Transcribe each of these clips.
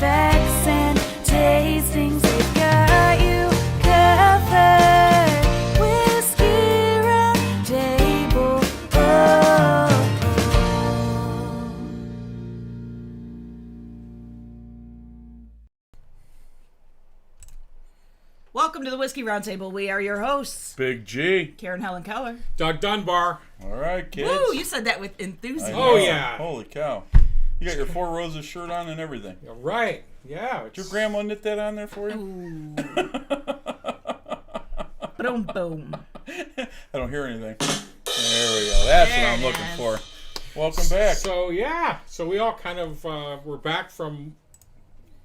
facts and tastings. They've got you covered. Whiskey Round Table. Oh. Welcome to the Whiskey Roundtable. We are your hosts, Big G. Karen Helen Keller. Doug Dunbar. All right, kids. Woo, you said that with I enthusiasm. know. Oh, yeah. Holy cow. You got your Four Roses shirt on and everything. Yeah, right. Yeah. Did your grandma knit that on there for you? Ooh. Boom, boom. I don't hear anything. There we go. That's what I'm looking for. Welcome back. So we all kind of we're back from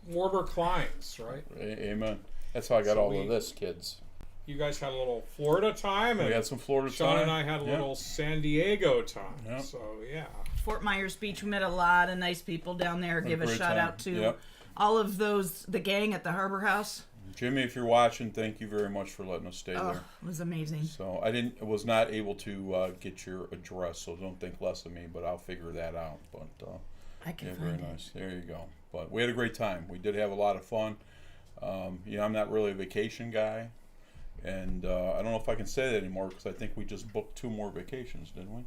warmer climes, right? Amen. That's how I got all of this, kids. You guys had a little Florida time, and We had some Florida Sean time. and I had a Yep. little San Diego time. Yep. So yeah. Fort Myers Beach, we met a lot of nice people down there. Give a great shout time. out to Yep. all of the gang at the Harbor House. Jimmy, if you're watching, thank you very much for letting us stay Oh, there. it was amazing. So I was not able to get your address, so don't think less of me, but I'll figure that out. But I can yeah, find very it. nice. There you go. But we had a great time. We did have a lot of fun. I'm not really a vacation guy, and I don't know if I can say that anymore because I think we just booked 2 more vacations, didn't we?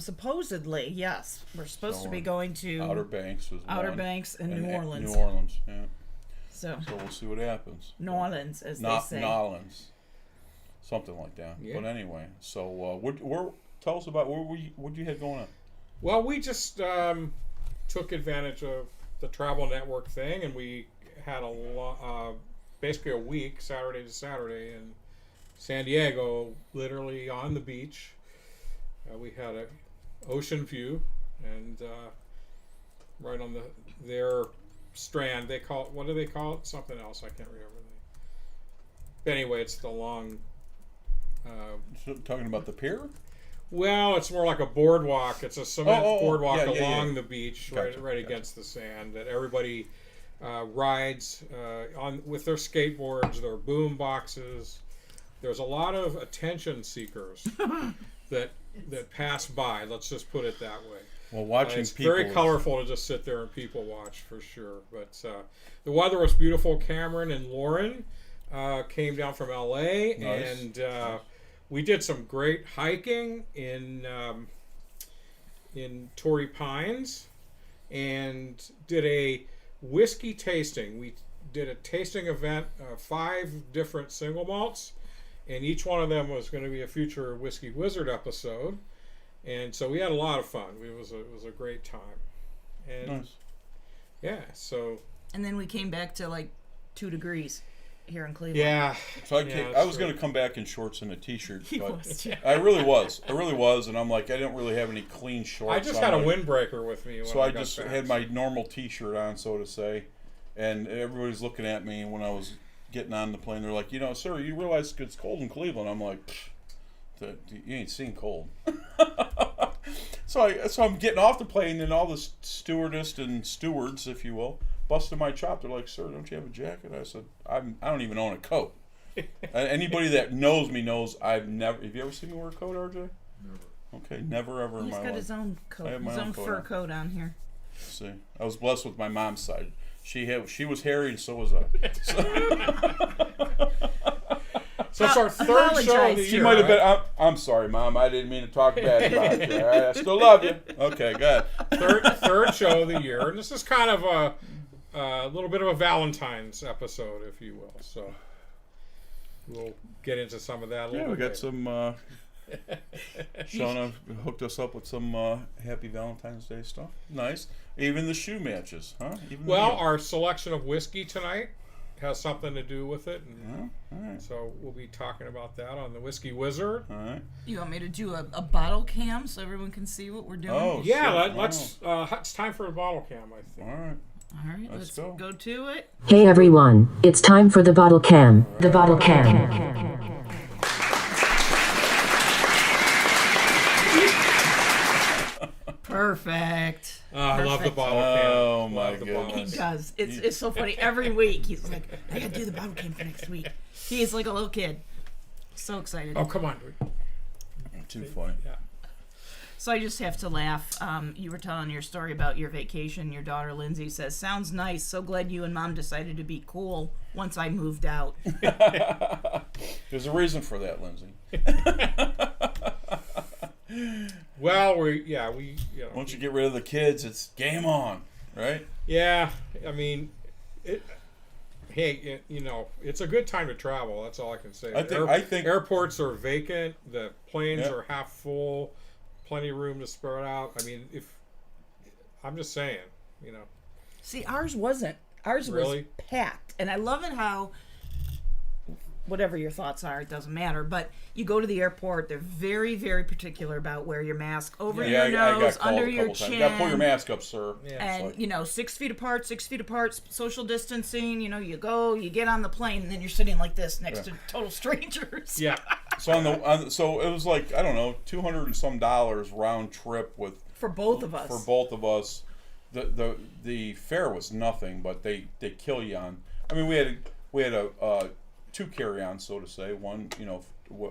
Supposedly, yes. We're supposed to be going to Outer Banks was Outer one, Banks and New Orleans. New Orleans, yeah. So So we'll see what happens. New Orleans, as they say. Nolans, something like that. Yeah. But anyway, so tell us about what you had going on. Well, we just took advantage of the travel network thing, and we had basically a week, Saturday to Saturday, in San Diego, literally on the beach. We had an ocean view, and right on their strand, they call it, what do they call it? Something else, I can't remember. But anyway, it's the long. Talking about the pier? Well, it's more like a boardwalk. It's a cement boardwalk yeah, along the beach, Gotcha, right against the sand, that everybody rides on with their skateboards, their boom boxes. There's a lot of attention seekers that pass by. Let's just put it that way. Well, watching It's people. very colorful to just sit there and people watch for sure. But the weather was beautiful. Cameron and Lauren came down from LA, Nice. and we did some great hiking in Torrey Pines, and did a whiskey tasting. We did a tasting event, 5 different single malts, and each one of them was going to be a future Whiskey Wizard episode. And so we had a lot of fun. It was a great time. And Nice. yeah, so And then we came back to like 2 degrees here in Cleveland. yeah. So I that's was true. going to come back in shorts and a t-shirt, He but was. I really was, and I'm like, I didn't really have any clean shorts. I just so had a I'm like- windbreaker with me. When So I got just back. had my normal t-shirt on, so to say, and everybody's looking at me when I was getting on the plane. They're like, sir, you realize it's cold in Cleveland? I'm like, you ain't seen cold. So I'm getting off the plane, and all the stewardess and stewards, if you will, busted my chop. They're like, sir, don't you have a jacket? I said, I don't even own a coat. Anybody that knows me knows I've never. Have you ever seen me wear a coat, RJ? Never. Okay, never ever in He's my got life. his own I coat, have my his own own coat fur on. coat on here. See, I was blessed with my mom's side. She was hairy, and so was I. So it's our third show of the Apologize. year. She might have right? been. I'm sorry, Mom. I didn't mean to talk bad about you. All right? I still love you. Okay, good. third show of the year, and this is kind of a little bit of a Valentine's episode, if you will. So we'll get into some of that a little Yeah, we bit. got some. Shauna hooked us up with some Happy Valentine's Day stuff. Nice. Even the shoe matches, huh? Even the Well, heel. our selection of whiskey tonight has something to do with it, and Yeah, all right. so we'll be talking about that on the Whiskey Wizard. All right. You want me to do a bottle cam so everyone can see what we're doing? Oh, Yeah, shit. let's. It's time for a bottle cam, I think. All right. All right, Let's let's go. go to it. Hey everyone, it's time for the bottle cam. The bottle cam. Perfect. I love the Perfect. bottle cam. Oh, my Love the bottle goodness. He does. It's so funny. Every week he's like, I gotta do the bottle cam for next week. He is like a little kid. So excited. Oh, come on. Too funny. Yeah. So I just have to laugh. You were telling your story about your vacation. Your daughter Lindsay says, "Sounds nice. So glad you and Mom decided to be cool once I moved out." There's a reason for that, Lindsay. Well, we Once you get rid of the kids, it's game on, right? yeah. I mean, it's a good time to travel. That's all I can say. I think airports are vacant. The planes Yeah. are half full. Plenty of room to spread out. I mean, I'm just saying, See, ours wasn't. Ours Really? was packed. And I love it how, whatever your thoughts are, it doesn't matter. But you go to the airport, they're very, very particular about wear your mask over Yeah, your I nose, got called under a your couple times. chin. You gotta pull your mask up, sir. Yeah. It's And, like- 6 feet apart, 6 feet apart, social distancing. You go, you get on the plane, and then you're sitting like this next to total strangers. yeah. So so it was like, I don't know, $200 and some round trip with For both of us. for both of us. The fare was nothing, but they kill you on. I mean, we had a 2 carry-ons, so to say. One,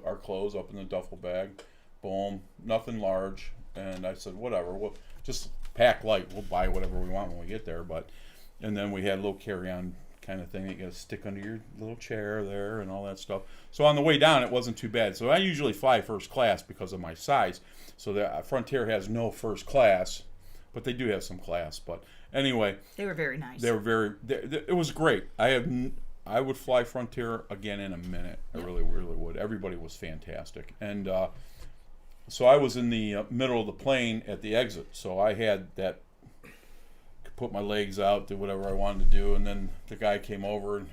our clothes up in the duffel bag, boom, nothing large. And I said, whatever, we'll just pack light. We'll buy whatever we want when we get there. And then we had a little carry-on kind of thing that you got to stick under your little chair there and all that stuff. So on the way down, it wasn't too bad. So I usually fly first class because of my size. So the Frontier has no first class, but they do have some class. But anyway, They were very nice. they were very. It was great. I would fly Frontier again in a minute. I really, really would. Everybody was fantastic, and so I was in the middle of the plane at the exit. So I had that. Could put my legs out, do whatever I wanted to do, and then the guy came over and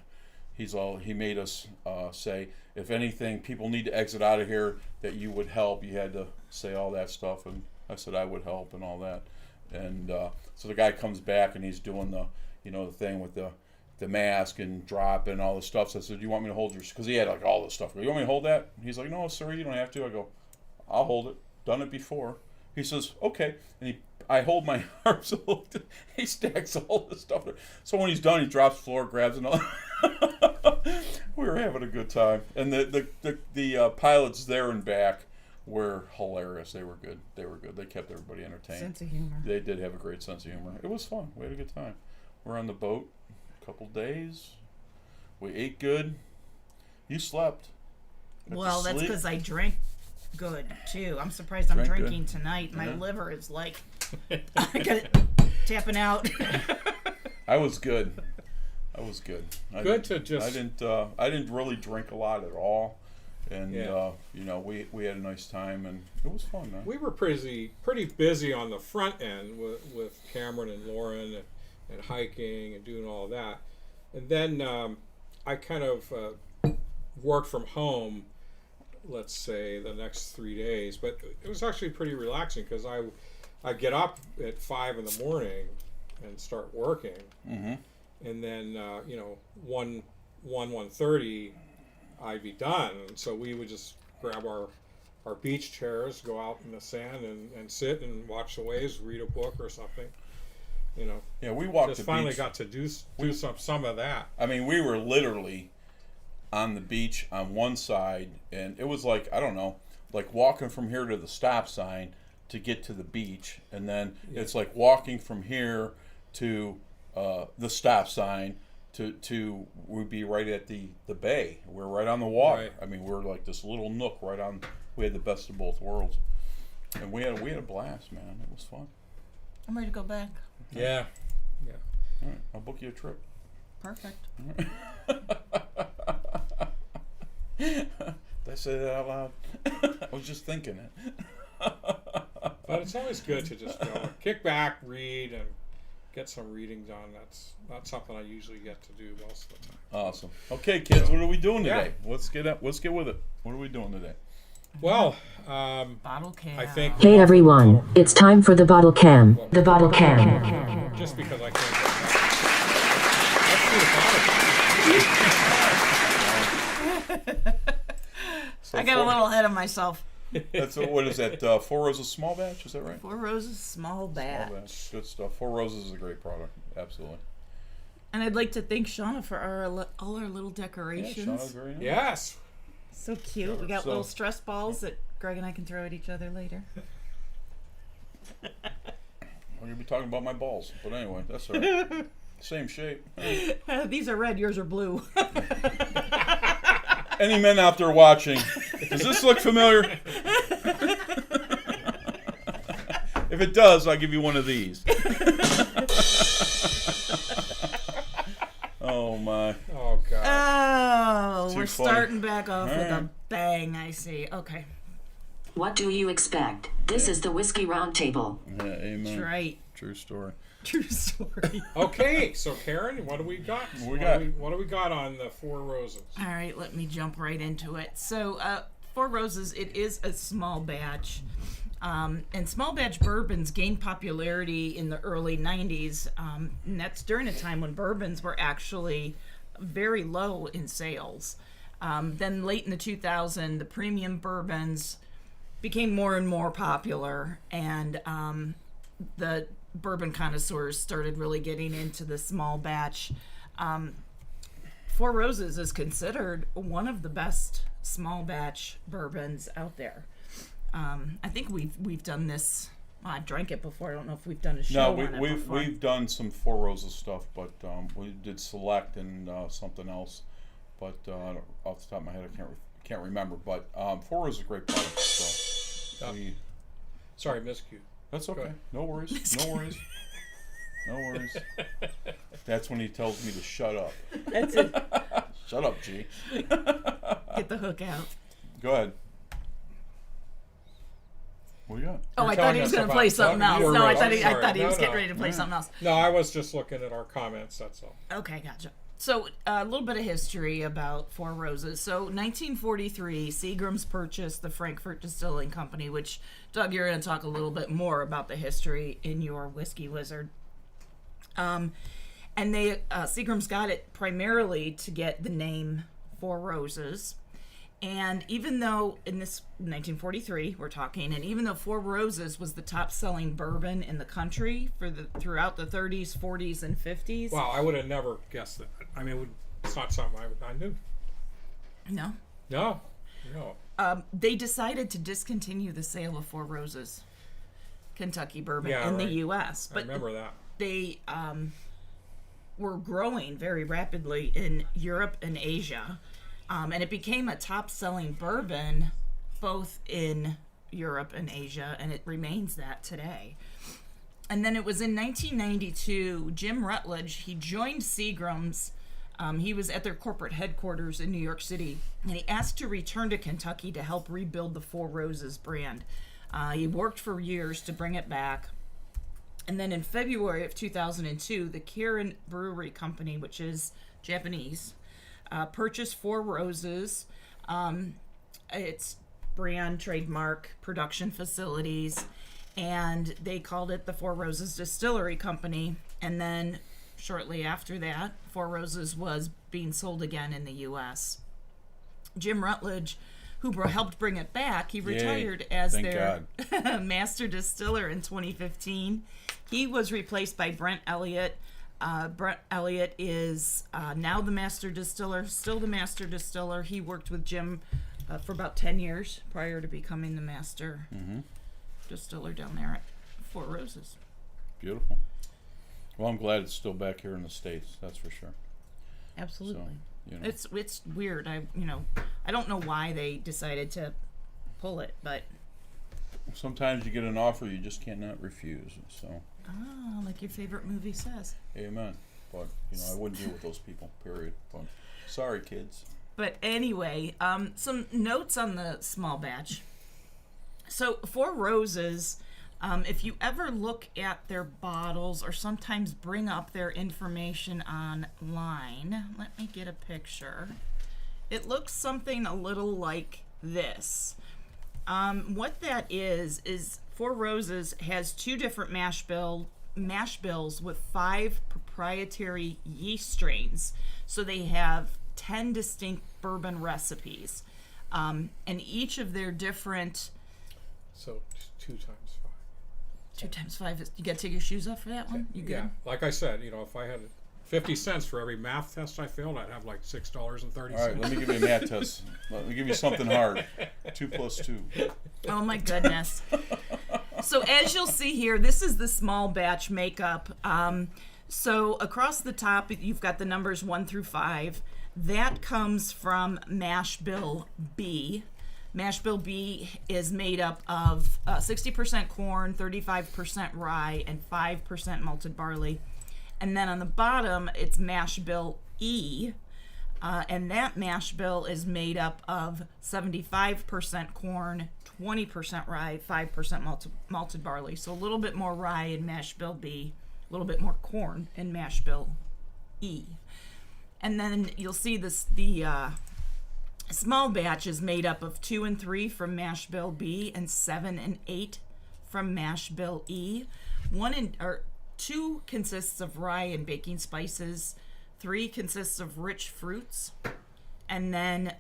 he made us say, if anything, people need to exit out of here, that you would help. You had to say all that stuff, and I said I would help and all that. And so the guy comes back and he's doing the the thing with the mask and drop and all the stuff. So I said, do you want me to hold yours? Because he had like all this stuff. You want me to hold that? He's like, no, sir, you don't have to. I go, I'll hold it. Done it before. He says, okay. And I hold my arms a little. He stacks all this stuff there. So when he's done, he drops the floor, grabs it all. We were having a good time. And the pilots there and back were hilarious. They were good. They kept everybody entertained. Sense of humor. They did have a great sense of humor. It was fun. We had a good time. We're on the boat a couple days. We ate good. You slept. Got to Well, that's sleep. because I drank good too. I'm surprised I'm Drank good. drinking tonight. My Yeah. liver is like, I got it tapping out. I was good. I was good. Good to just- I didn't really drink a lot at all, and Yeah. we had a nice time, and it was fun, man. We were pretty busy on the front end with Cameron and Lauren and hiking and doing all of that. And then I kind of worked from home, let's say, the next 3 days. But it was actually pretty relaxing because I get up at 5 in the morning and start working. Mm-hmm. And then, 1:30, I'd be done. And so we would just grab our beach chairs, go out in the sand and sit and watch the waves, read a book or something. Yeah, we walked Just the finally beach. got to do some of that. I mean, we were literally on the beach on one side, and it was like, I don't know, like walking from here to the stop sign to get to the beach, and then it's like walking from here to the stop sign to we'd be right at the bay. We're right on the water. Right. I mean, we're like this little nook right on. We had the best of both worlds, and we had a blast, man. It was fun. I'm ready to go back. Yeah. All right, I'll book you a trip. Perfect. Did I say that out loud? I was just thinking it. But it's always good to just kick back, read, and get some reading done. That's not something I usually get to do most of the time. Awesome. Okay, kids, what are we doing Yeah. today? Let's get with it. What are we doing today? Well, Bottle cap. I think Hey everyone, it's time for the bottle cam. The bottle cam. just because I can't get let's do the bottle. So I got a little ahead of myself. That's what is that? Four Roses small batch? Is that right? Four Roses small batch. Small batch. Good stuff. Four Roses is a great product. Absolutely. And I'd like to thank Shauna for all our little Yeah, decorations. Shauna's very nice. Yes. So cute. We got So- little stress balls that Greg and I can throw at each other later. I'm gonna be talking about my balls, but anyway, that's all right. Same shape. These are red, yours are blue. Any men out there watching, does this look familiar? If it does, I'll give you one of these. Oh my. Oh God. Oh, Too we're funny. starting back off with a Alright. bang, I see. Okay. What do you expect? This is the Whiskey Roundtable. Yeah, amen. That's right. True story. True story. Okay, so Karen, what do we got? What do we got on the Four Roses? All right, let me jump right into it. So, Four Roses, it is a small batch. And small batch bourbons gained popularity in the early 90s. And that's during a time when bourbons were actually very low in sales. Then late in the 2000s, the premium bourbons became more and more popular. And the bourbon connoisseurs started really getting into the small batch. Four Roses is considered one of the best small batch bourbons out there. I think we've done this. Well, I've drank it before. I don't know if we've done a show No, on it before. we've done some Four Roses stuff, but we did Select and something else. But off the top of my head, I can't remember. But Four Roses is a great product. So Sorry, miscue. that's Go okay. ahead. No worries. No worries. No worries. That's when he tells me to shut up. That's it. Shut up, G. Get the hook out. Go ahead. What do you got? Oh, You're I thought telling he was us going to about play something something. else. You were No, I right. thought he Sorry. was No, getting no. ready to play something else. No, I was just looking at our comments. That's all. Okay, gotcha. So a little bit of history about Four Roses. So 1943, Seagram's purchased the Frankfurt Distilling Company, which, Doug, you're going to talk a little bit more about the history in your Whiskey Wizard. And they Seagram's got it primarily to get the name Four Roses. And even though in this 1943 we're talking, and even though Four Roses was the top-selling bourbon in the country throughout the 30s, 40s, and 50s. Wow, I would have never guessed that. I mean, it's not something I knew. No. No. They decided to discontinue the sale of Four Roses Kentucky bourbon Yeah, in right. the U.S. I But remember that. they were growing very rapidly in Europe and Asia. And it became a top-selling bourbon both in Europe and Asia, and it remains that today. And then it was in 1992, Jim Rutledge, he joined Seagram's. He was at their corporate headquarters in New York City, and he asked to return to Kentucky to help rebuild the Four Roses brand. He worked for years to bring it back. And then in February of 2002, the Kirin Brewery Company, which is Japanese, purchased Four Roses, its brand, trademark, production facilities, and they called it the Four Roses Distillery Company. And then shortly after that, Four Roses was being sold again in the U.S. Jim Rutledge, who helped bring it back, he retired as Thank their master distiller in 2015. He was replaced by Brent Elliott. Brent Elliott is now the master distiller, still the master distiller. He worked with Jim for about 10 years prior to becoming the master distiller down there at Four Roses. Beautiful. Well, I'm glad it's still back here in the States. That's for sure. Absolutely. You know. It's weird. I don't know why they decided to pull it, but Sometimes you get an offer you just cannot refuse. So, like your favorite movie says. amen. But I wouldn't deal with those people. Period. But sorry, kids. But anyway, some notes on the small batch. So Four Roses, if you ever look at their bottles or sometimes bring up their information online, let me get a picture. It looks something a little like this. What that is Four Roses has two different mash bills with 5 proprietary yeast strains. So they have 10 distinct bourbon recipes. And each of their different... So 2 times 5. 2 times 5 is... You got to take your shoes off for that one? You good? Yeah, like I said, if I had 50 cents for every math test I failed, I'd have like $6.30. All right, let me give you a math test. Let me give you something hard. 2 + 2. Oh my goodness. So as you'll see here, this is the small batch makeup. So across the top, you've got the numbers 1 through 5. That comes from Mash Bill B. Mash Bill B is made up of 60% corn, 35% rye, and 5% malted barley. And then on the bottom, it's Mash Bill E. And that mash bill is made up of 75% corn, 20% rye, 5% malted barley. So a little bit more rye in mash bill B, a little bit more corn in mash bill E. And then you'll see the small batch is made up of 2 and 3 from mash bill B and 7 and 8 from mash bill E. 2 consists of rye and baking spices. 3 consists of rich fruits. And then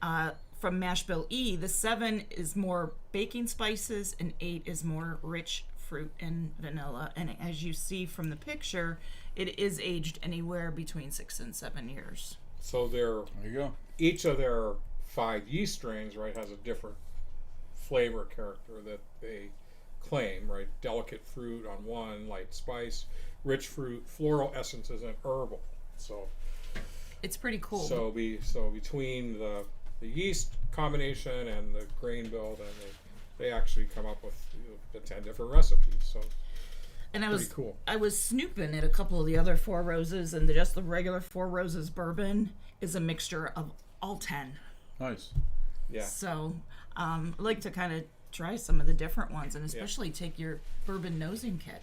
from mash bill E, the 7 is more baking spices and 8 is more rich fruit and vanilla. And as you see from the picture, it is aged anywhere between 6 and 7 years. So There you go. each of their 5 yeast strains, right, has a different flavor character that they claim, right? Delicate fruit on one, light spice, rich fruit, floral essences, and herbal. So It's pretty cool. So between the yeast combination and the grain bill, then they actually come up with the 10 different recipes. So and pretty cool. I was snooping at a couple of the other Four Roses, and just the regular Four Roses bourbon is a mixture of all 10. Nice. Yeah. So I like to kind of try some of the different ones, and especially take your bourbon nosing kit.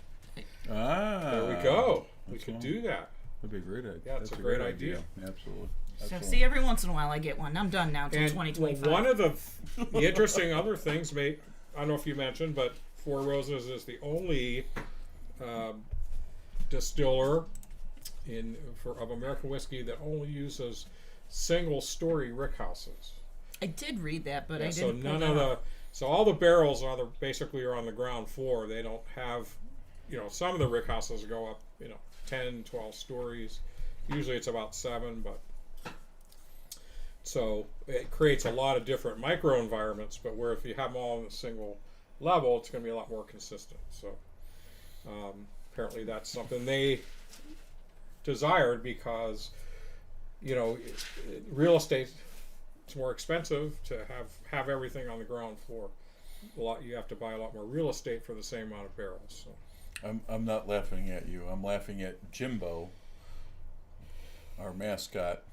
There we go. We that's could cool. do that. That'd be a great idea. Yeah, it's That's a great idea. Absolutely. So Absolutely. see, every once in a while I get one. I'm done now until And 2025. one of the interesting other things, I don't know if you mentioned, but Four Roses is the only distiller of American whiskey that only uses single-story rickhouses. I did read that, but I So didn't. none pull of that up. so all the barrels basically are on the ground floor. They don't have, some of the rickhouses go up, 10, 12 stories. Usually it's about 7, but so it creates a lot of different micro environments. But where if you have them all on a single level, it's going to be a lot more consistent. So apparently that's something they desired because real estate, it's more expensive to have everything on the ground floor. You have to buy a lot more real estate for the same amount of barrels. So. I'm not laughing at you. I'm laughing at Jimbo, our mascot,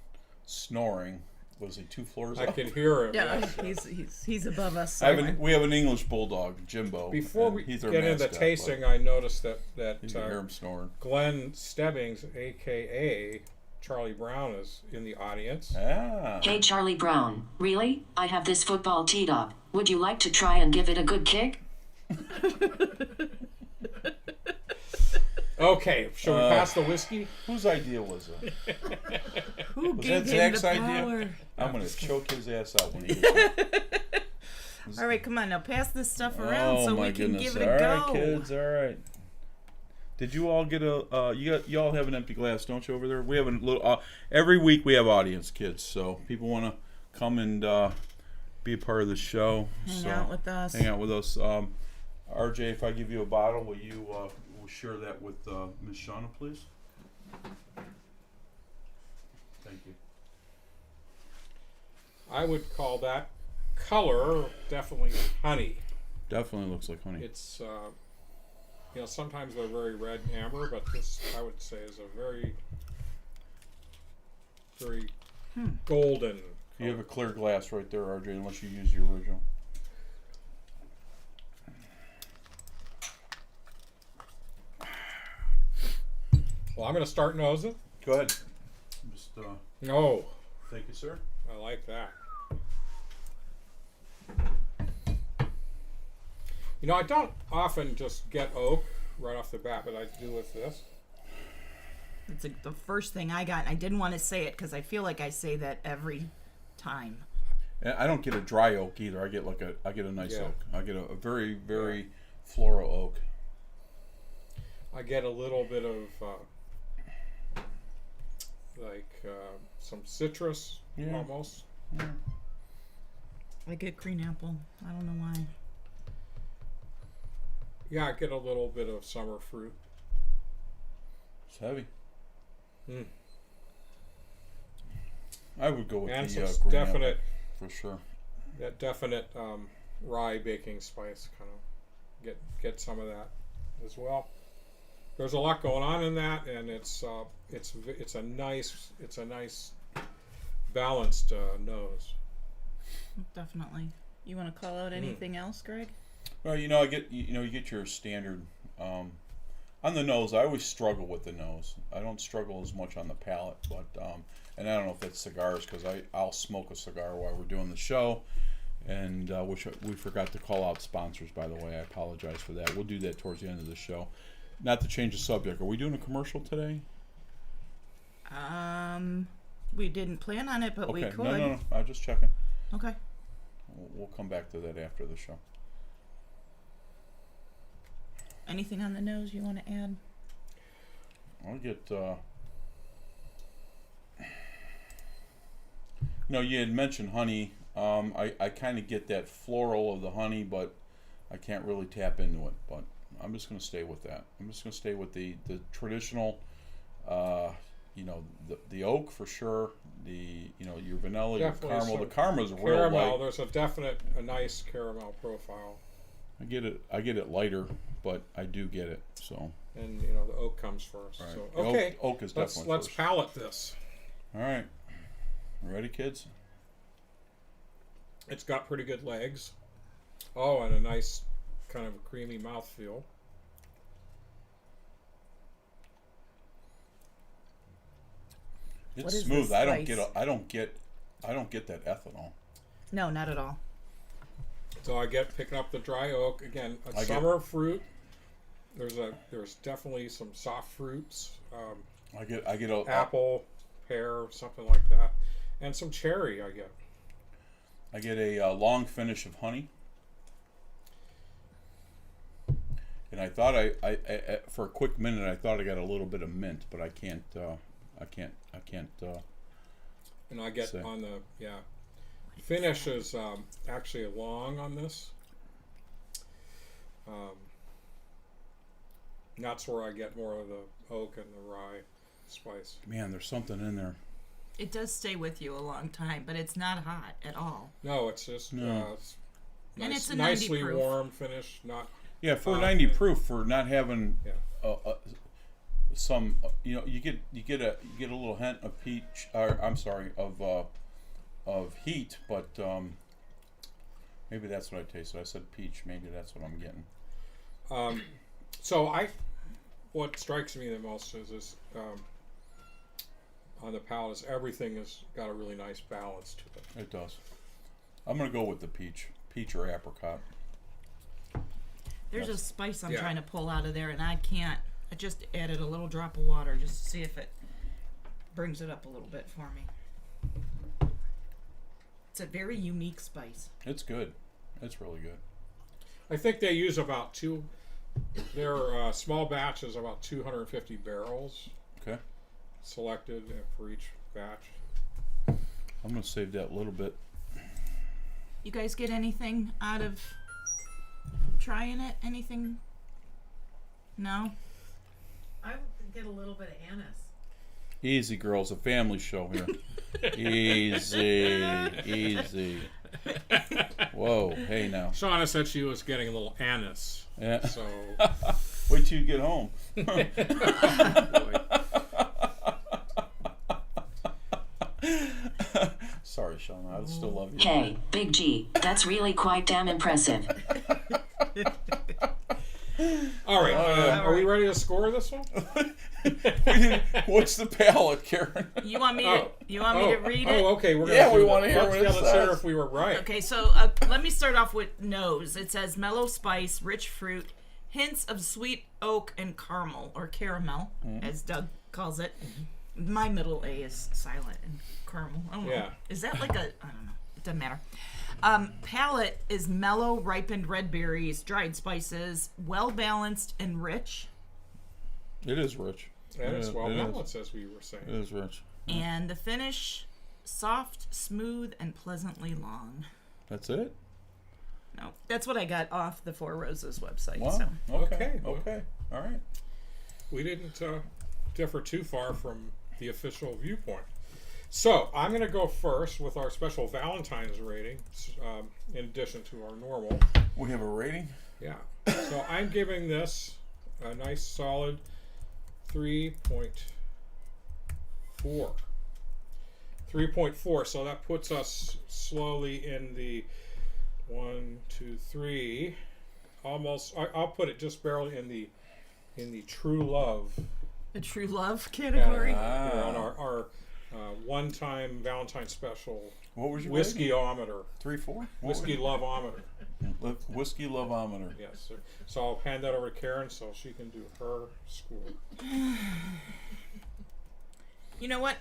snoring. Was he 2 floors I up? can hear him. Yeah, yes. he's above us. We have an English bulldog, Jimbo. Before and we he's get our into mascot, tasting, but I noticed that you can hear him snoring. Glenn Stebbings, aka Charlie Brown, is in the audience. Ah. Hey Charlie Brown, really? I have this football teed up. Would you like to try and give it a good kick? Okay, shall we pass the whiskey? Whose idea was it? Who Was gave that him Zach's the idea? power? I'm gonna choke his ass out when he gets it. All right, come on now, pass this stuff around Oh so my we can goodness! give it a All go. right, kids. All right. Did you all get a? You all have an empty glass, don't you, over there? We have a little. Every week we have audience, kids. So people want to come and be a part of the show. Hang so out with us. Hang out with us. RJ, if I give you a bottle, will you will share that with Miss Shauna, please? Thank you. I would call that color definitely honey. Definitely looks like honey. It's sometimes they're very red and amber, but this I would say is a very, very golden. You have a clear glass right there, RJ, unless you use the original. Well, I'm going to start nosing. Go ahead. Just Oh, thank you, sir. I like that. I don't often just get oak right off the bat, but I do with this. It's the first thing I got, and I didn't want to say it because I feel like I say that every time. And I don't get a dry oak either. I get a nice Yeah. oak. I get a very, very floral oak. I get a little bit of some citrus Yeah. almost. I get green apple. I don't know why. Yeah, get a little bit of summer fruit. It's heavy. Mm. I would go with And the some green definite, apple, for sure. that definite rye baking spice. Kind of get some of that as well. There's a lot going on in that, and it's a nice balanced nose. Definitely. You want to call out anything else, Greg? Well, I get you get your standard on the nose. I always struggle with the nose. I don't struggle as much on the palate, but and I don't know if that's cigars because I'll smoke a cigar while we're doing the show, and which we forgot to call out sponsors, by the way. I apologize for that. We'll do that towards the end of the show. Not to change the subject. Are we doing a commercial today? We didn't plan on it, but we Okay. could. No. I'm just checking. Okay. We'll come back to that after the show. Anything on the nose you want to add? I'll get. You had mentioned honey. I kind of get that floral of the honey, but I can't really tap into it. But I'm just going to stay with that. I'm just going to stay with the traditional. The oak for sure. Your vanilla, Definitely your caramel. some The caramel is real Caramel. light. There's a nice caramel profile, I get it lighter, but I do get it. So. and the oak comes first. Right. So The okay, oak is definitely let's first. palate this. All right. Ready, kids? It's got pretty good legs. Oh, and a nice kind of creamy mouthfeel. It's What is smooth. this I don't spice? get that ethanol. No, not at all. So I get picking up the dry oak again. I get- Summer fruit. There's definitely some soft fruits, I get a apple, pear, something like that, and some cherry. I get. I get a long finish of honey. And I thought I for a quick minute I thought I got a little bit of mint, but I can't. And I get Say. on the finish is actually long on this. That's where I get more of the oak and the rye spice. Man, there's something in there. It does stay with you a long time, but it's not hot at all. No, it's just No. it's And it's a 90 nicely proof. warm finish. Not Yeah, 490 Okay. proof for not having yeah. some. You get a little hint of peach. Or I'm sorry, of heat, but maybe that's what I tasted. I said peach. Maybe that's what I'm getting. So what strikes me the most is this on the palate is everything has got a really nice balance to it. It does. I'm gonna go with the peach or apricot. There's Yes. a spice I'm Yeah. trying to pull out of there, and I can't. I just added a little drop of water just to see if it brings it up a little bit for me. It's a very unique spice. It's good. It's really good. I think they use about their small batch is about 250 barrels Okay. selected for each batch. I'm gonna save that little bit. You guys get anything out of trying it? Anything? No? I would get a little bit of anise. Easy, girls. A family show here. Easy. Whoa. Hey now. Shauna said she was getting a little anise. Yeah. So Wait till you get home. Sorry, Shauna. I still love you. Hey, Big G, that's really quite damn impressive. all right, are we ready to score this one? What's the palate, Karen? You want me to? You want me to read it? Oh, okay. We're gonna Yeah, we do wanna that. hear Let's, what it let's hear says. if we were right. Okay, so let me start off with nose. It says mellow spice, rich fruit, hints of sweet oak and caramel, or caramel, as Doug calls it. My middle A is silent and caramel. I don't know. Yeah. Is that like a? I don't know. It doesn't matter. Palate is mellow, ripened red berries, dried spices, well balanced and rich. It is rich. And it's well It is. balanced, as we were saying. It is rich. And the finish, soft, smooth, and pleasantly long. That's it? No, that's what I got off the Four Roses website. Wow. So Okay. well. Okay. All right. We didn't differ too far from the official viewpoint. So I'm going to go first with our special Valentine's rating, in addition to our normal. We have a rating. Yeah. So I'm giving this a nice solid 3.4. 3.4. So that puts us slowly in the 1, 2, 3. Almost. I'll put it just barely in the true love the true love category. here on our one-time Valentine's special What was your whiskey-ometer. 3-4? Whiskey love-ometer. Whiskey loveometer. Yes, sir. So I'll hand that over to Karen so she can do her score. You know what?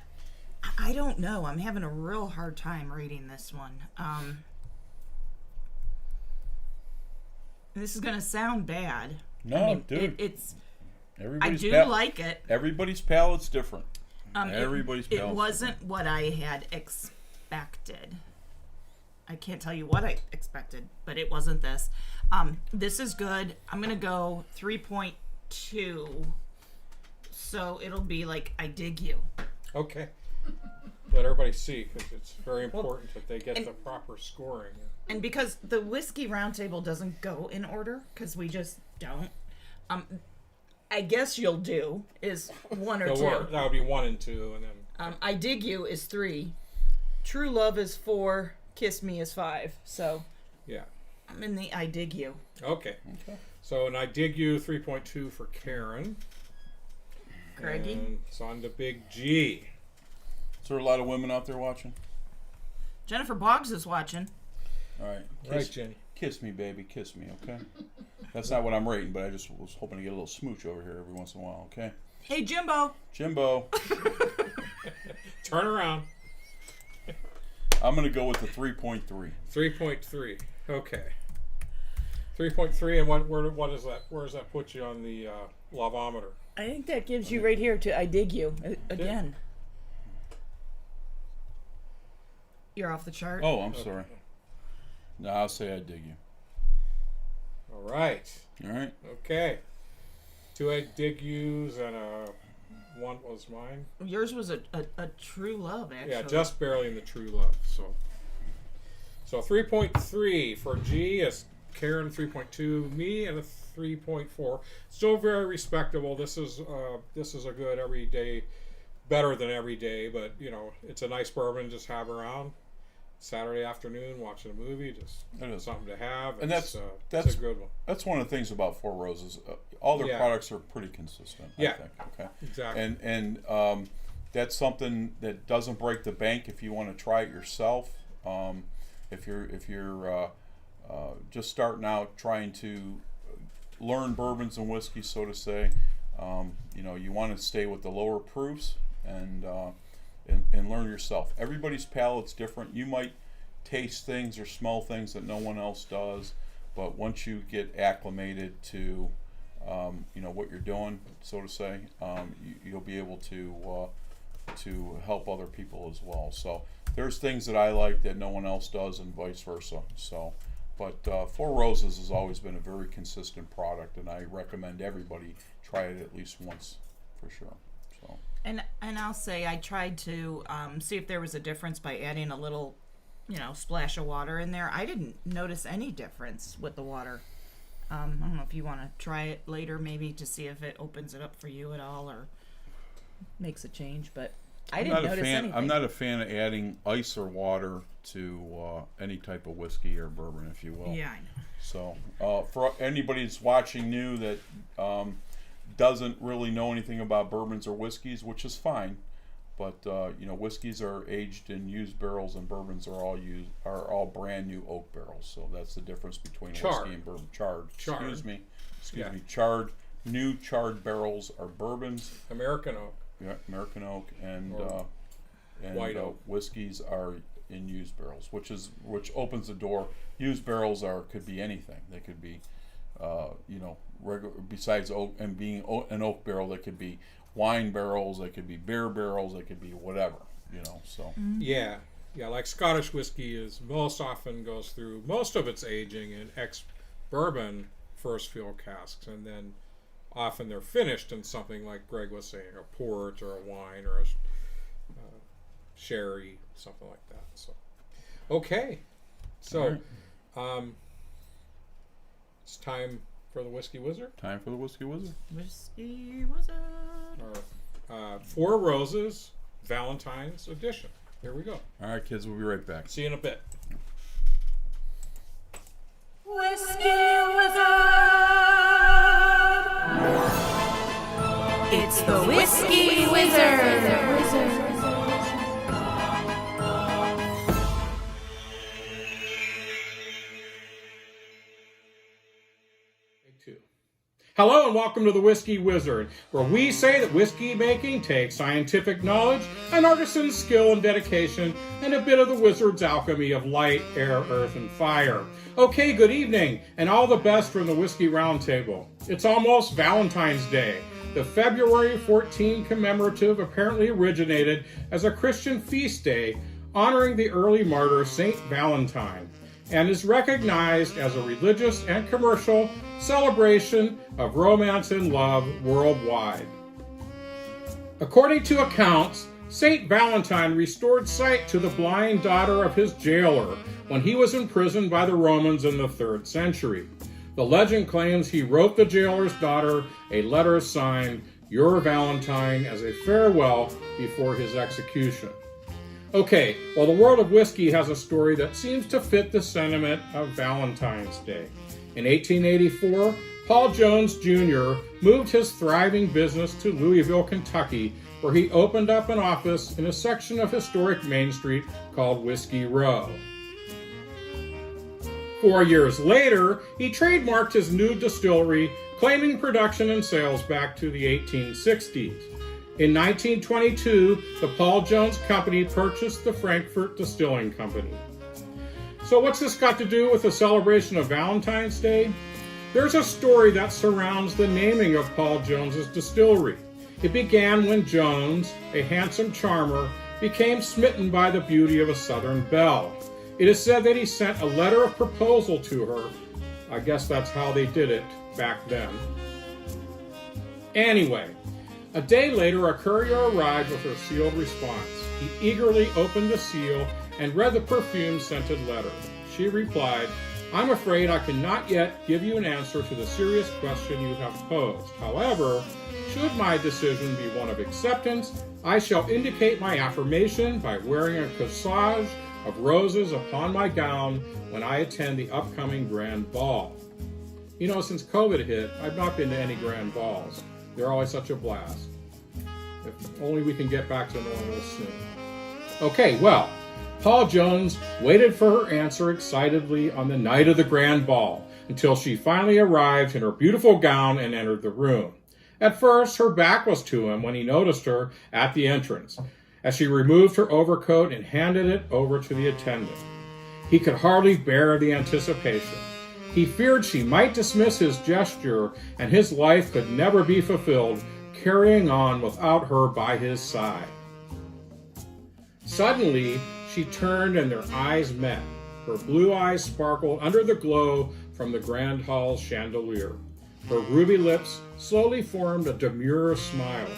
I don't know. I'm having a real hard time reading this one. This is gonna sound bad. No, dude. It's. I Everybody's do pal- like it. Everybody's palate's different. Everybody's it palate's wasn't what I had expected. I can't tell you what I expected, but it wasn't this. This is good. I'm gonna go 3.2. So it'll be like I dig you. Okay. Let everybody see, because it's very important that they get the proper scoring. And because the whiskey roundtable doesn't go in order, because we just don't. I guess you'll do is 1 or 2. That would be 1 and 2, and then I dig you is 3. True love is 4. Kiss me is 5. So yeah. I'm in the I dig you. Okay. So and I dig you 3.2 for Karen. Greggy. And it's on to Big G. Is there a lot of women out there watching? Jennifer Boggs is watching. All right. Right, Jenny. Kiss me, baby. Kiss me, okay? That's not what I'm rating, but I just was hoping to get a little smooch over here every once in a while, okay? Hey Jimbo. Jimbo, Turn around. I'm going to go with the 3.3. 3.3. Okay. 3.3, and what is that? Where does that put you on the lovometer? I think that gives you right here to I dig you again. You're off the chart. Oh, I'm sorry. No, I'll say I dig you. All right. All right? Okay. 2 I dig yous and a 1 was mine. Yours was a true love, actually. Yeah, just barely in the true love. So 3.3 for G, is Karen 3.2, me at a 3.4. Still very respectable. This is a good everyday, better than every day, but you know it's a nice bourbon to just have around. Saturday afternoon watching a movie, just It is. something to have. And it's that's a good one. That's one of the things about Four Roses. All their Yeah. products are pretty consistent, Yeah. I think. Okay. Exactly. And that's something that doesn't break the bank if you want to try it yourself. If you're just starting out trying to learn bourbons and whiskey, so to say, you want to stay with the lower proofs and learn yourself. Everybody's palate's different. You might taste things or smell things that no one else does, but once you get acclimated to what you're doing, so to say, you'll be able to help other people as well. So there's things that I like that no one else does, and vice versa. So, but Four Roses has always been a very consistent product, and I recommend everybody try it at least once for sure. So. And I'll say I tried to see if there was a difference by adding a little, splash of water in there. I didn't notice any difference with the water. I don't know if you want to try it later, maybe to see if it opens it up for you at all or makes a change. But I didn't notice anything. I'm not a fan of adding ice or water to any type of whiskey or bourbon, if you will. Yeah, I know. So for anybody that's watching new that doesn't really know anything about bourbons or whiskeys, which is fine, but whiskeys are aged in used barrels, and bourbons are all brand new oak barrels. So that's the difference between whiskey and bourbon. Charred. Excuse me. Charred. New charred barrels are bourbons. American oak. Yeah, American oak and white oak. Whiskeys are in used barrels, which opens the door. Used barrels could be anything. They could be, regular, besides oak and being an oak barrel, they could be wine barrels, they could be beer barrels, they could be whatever. So Yeah, Yeah, like Scottish whiskey is most often goes through most of its aging in ex-bourbon first fill casks, and then often they're finished in something like Greg was saying, a port or a wine or a sherry, something like that. So, okay, so it's time for the Whiskey Wizard. Time for the Whiskey Wizard. Whiskey Wizard. Our Four Roses Valentine's edition. Here we go. All right, kids, we'll be right back. See you in a bit. Whiskey Wizard. It's the Whiskey Wizard. Hello and welcome to the Whiskey Wizard, where we say that whiskey making takes scientific knowledge, an artisan's skill and dedication, and a bit of the wizard's alchemy of light, air, earth, and fire. Okay, good evening, and all the best from the Whiskey Roundtable. It's almost Valentine's Day. The February 14 commemorative apparently originated as a Christian feast day honoring the early martyr Saint Valentine, and is recognized as a religious and commercial celebration of romance and love worldwide. According to accounts, Saint Valentine restored sight to the blind daughter of his jailer when he was imprisoned by the Romans in the 3rd century. The legend claims he wrote the jailer's daughter a letter signed, "Your Valentine," as a farewell before his execution. Okay, well, the world of whiskey has a story that seems to fit the sentiment of Valentine's Day. In 1884, Paul Jones Jr. moved his thriving business to Louisville, Kentucky, where he opened up an office in a section of historic Main Street called Whiskey Row. 4 years later, he trademarked his new distillery, claiming production and sales back to the 1860s. In 1922, the Paul Jones Company purchased the Frankfurt Distilling Company. So what's this got to do with the celebration of Valentine's Day? There's a story that surrounds the naming of Paul Jones's distillery. It began when Jones, a handsome charmer, became smitten by the beauty of a Southern belle. It is said that he sent a letter of proposal to her. I guess that's how they did it back then. Anyway, a day later, a courier arrived with her sealed response. He eagerly opened the seal and read the perfume-scented letter. She replied, "I'm afraid I cannot yet give you an answer to the serious question you have posed. However, should my decision be one of acceptance, I shall indicate my affirmation by wearing a corsage of roses upon my gown when I attend the upcoming grand ball." You know, since COVID hit, I've not been to any grand balls. They're always such a blast. If only we can get back to normal soon. Okay, well, Paul Jones waited for her answer excitedly on the night of the grand ball until she finally arrived in her beautiful gown and entered the room. At first, her back was to him when he noticed her at the entrance, as she removed her overcoat and handed it over to the attendant. He could hardly bear the anticipation. He feared she might dismiss his gesture and his life could never be fulfilled, carrying on without her by his side. Suddenly, she turned and their eyes met. Her blue eyes sparkled under the glow from the grand hall's chandelier. Her ruby lips slowly formed a demure smile.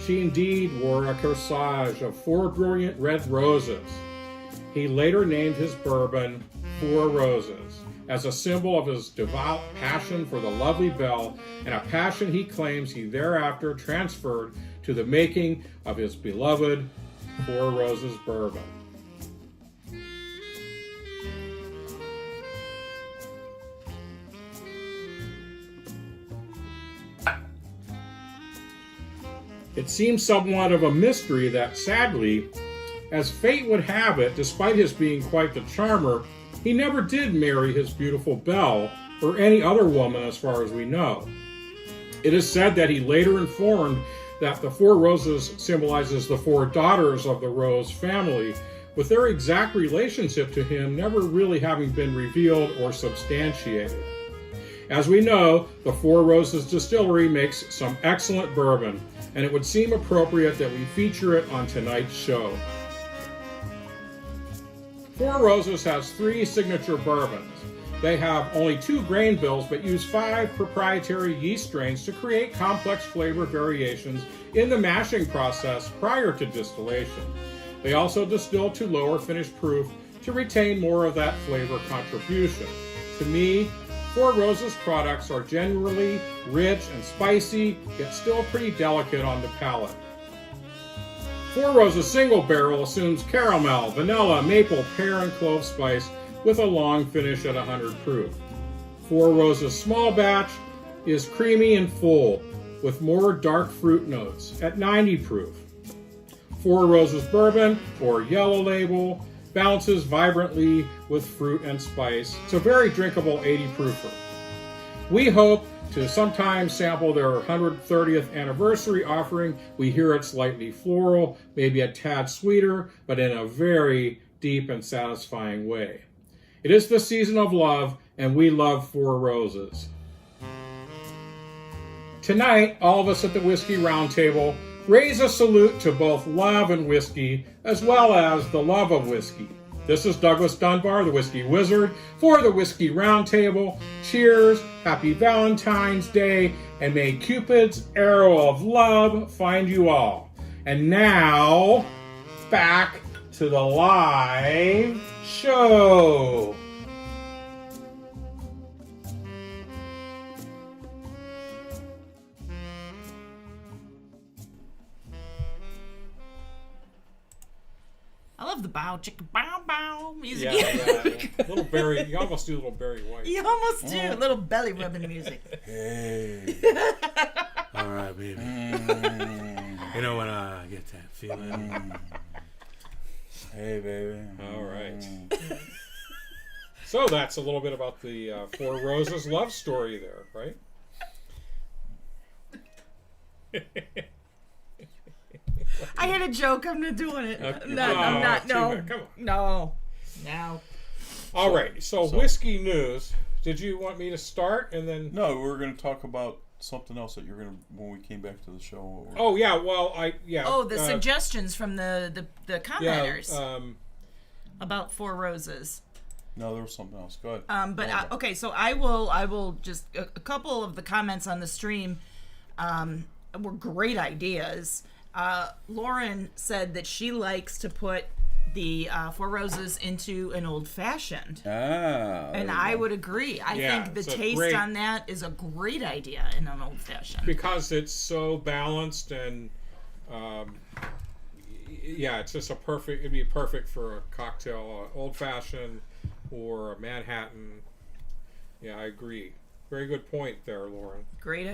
She indeed wore a corsage of 4 brilliant red roses. He later named his bourbon Four Roses, as a symbol of his devout passion for the lovely belle, and a passion he claims he thereafter transferred to the making of his beloved Four Roses bourbon. It seems somewhat of a mystery that, sadly, as fate would have it, despite his being quite the charmer, he never did marry his beautiful belle, or any other woman as far as we know. It is said that he later informed that the 4 roses symbolizes the 4 daughters of the Rose family, with their exact relationship to him never really having been revealed or substantiated. As we know, the Four Roses Distillery makes some excellent bourbon, and it would seem appropriate that we feature it on tonight's show. Four Roses has 3 signature bourbons. They have only 2 grain bills, but use 5 proprietary yeast strains to create complex flavor variations in the mashing process prior to distillation. They also distill to lower finish proof to retain more of that flavor contribution. To me, Four Roses products are generally rich and spicy, yet still pretty delicate on the palate. Four Roses single barrel assumes caramel, vanilla, maple, pear, and clove spice with a long finish at 100 proof. Four Roses small batch is creamy and full with more dark fruit notes at 90 proof. Four Roses bourbon or yellow label balances vibrantly with fruit and spice. It's a very drinkable 80 proofer. We hope to sometime sample their 130th anniversary offering. We hear it's slightly floral, maybe a tad sweeter, but in a very deep and satisfying way. It is the season of love, and we love Four Roses. Tonight, all of us at the Whiskey Roundtable raise a salute to both love and whiskey, as well as the love of whiskey. This is Douglas Dunbar, the Whiskey Wizard, for the Whiskey Roundtable. Cheers, happy Valentine's Day, and may Cupid's arrow of love find you all. And now, back to the live show. I love the bow chicka bow bow music. Yeah. Little Barry, you almost do little Barry White. You almost do. A little belly rubbing music. Hey. All right, baby. You know when I get that feeling. Hey, baby. All right. So that's a little bit about the Four Roses love story there, right? I had a joke. I'm not doing it. Okay. No, I'm not. too No. bad. Come on. No. No. All right. So whiskey news. Did you want me to start and then? No, we were going to talk about something else that you're going to, when we came back to the show. Oh yeah. Well, Oh, the suggestions from the commenters Yeah. about Four Roses. No, there was something else. Go ahead. But okay, so I will just a couple of the comments on the stream were great ideas. Lauren said that she likes to put the Four Roses into an old fashioned, and I would agree. I think the it's a taste great- on that is a great idea in an old fashioned. because it's so balanced and yeah, it's just it'd be perfect for a cocktail, old fashioned or a Manhattan. Yeah, I agree. Very good point there, Lauren. Great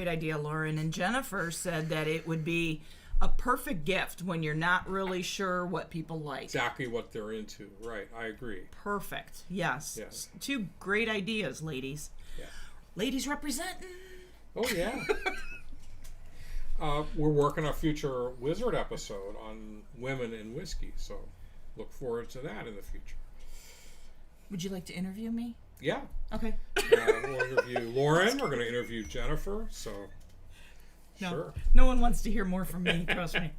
idea, Lauren. And Jennifer said that it would be a perfect gift when you're not really sure what people like. Exactly what they're into. Right, I agree. Perfect. Yes. Yes. Two great ideas, ladies. Yeah. Ladies representing. Oh yeah. We're working a future Wizard episode on women in whiskey, so look forward to that in the future. Would you like to interview me? Yeah. Okay. We'll interview Lauren. We're going to interview Jennifer. So, No, sure. no one wants to hear more from me. Trust me.